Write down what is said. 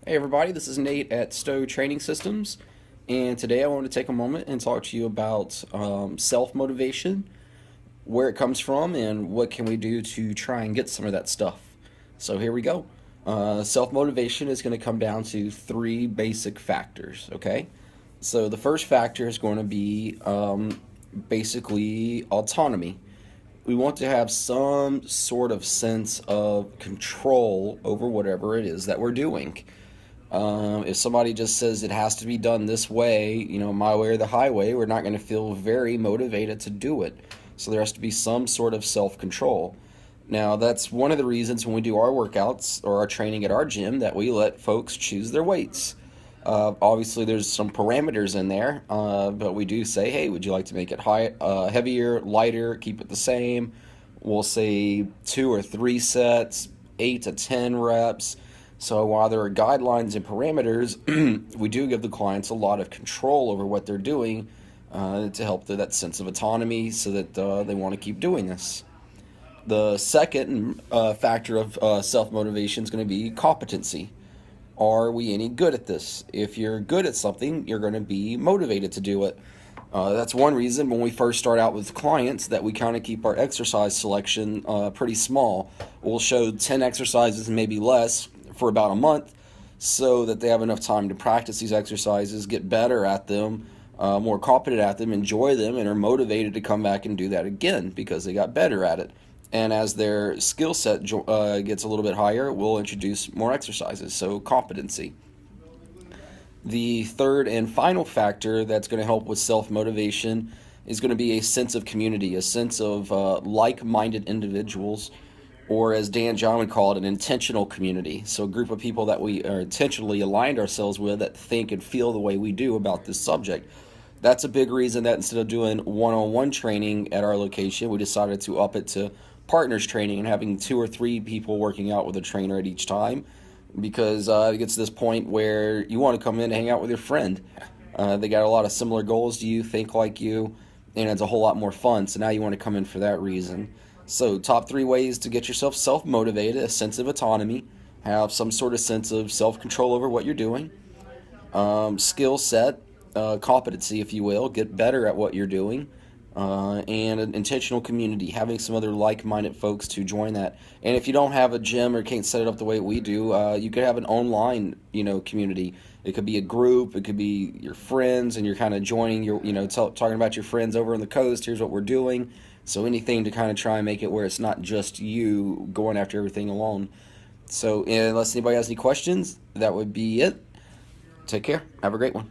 Hey everybody, this is Nate at Stowe Training Systems, and today I want to take a moment and talk to you about self-motivation, where it comes from, and what can we do to try and get some of that stuff. So here we go. Self-motivation is going to come down to three basic factors, okay? So the first factor is going to be basically autonomy. We want to have some sort of sense of control over whatever it is that we're doing. If somebody just says it has to be done this way, my way or the highway, we're not going to feel very motivated to do it. So there has to be some sort of self control. Now, that's one of the reasons when we do our workouts or our training at our gym that we let folks choose their weights. Obviously, there's some parameters in there, but we do say, hey, would you like to make it heavier, lighter, keep it the same? We'll say 2 or 3 sets, 8 to 10 reps. So while there are guidelines and parameters, we do give the clients a lot of control over what they're doing to help that sense of autonomy so that they want to keep doing this. The second factor of self-motivation is going to be competency. Are we any good at this? If you're good at something, you're going to be motivated to do it. That's one reason when we first start out with clients that we kind of keep our exercise selection pretty small. We'll show 10 exercises and maybe less for about a month so that they have enough time to practice these exercises, get better at them, more competent at them, enjoy them, and are motivated to come back and do that again because they got better at it. And as their skill set gets a little bit higher, we'll introduce more exercises, so competency. The third and final factor that's going to help with self-motivation is going to be a sense of community, a sense of like-minded individuals, or as Dan John would call it, an intentional community. So a group of people that we are intentionally aligned ourselves with that think and feel the way we do about this subject. That's a big reason that instead of doing one-on-one training at our location, we decided to up it to partners training and having 2 or 3 people working out with a trainer at each time, because it gets to this point where you want to come in and hang out with your friend. They got a lot of similar goals to you, think like you, and it's a whole lot more fun. So now you want to come in for that reason. So top 3 ways to get yourself self-motivated: a sense of autonomy, have some sort of sense of self-control over what you're doing, skill set, competency, if you will, get better at what you're doing, and an intentional community, having some other like-minded folks to join that. And if you don't have a gym or can't set it up the way we do, you could have an online, community. It could be a group, it could be your friends, and you're kind of joining your, talking about your friends over on the coast. Here's what we're doing. So anything to kind of try and make it where it's not just you going after everything alone. So unless anybody has any questions, that would be it. Take care. Have a great one.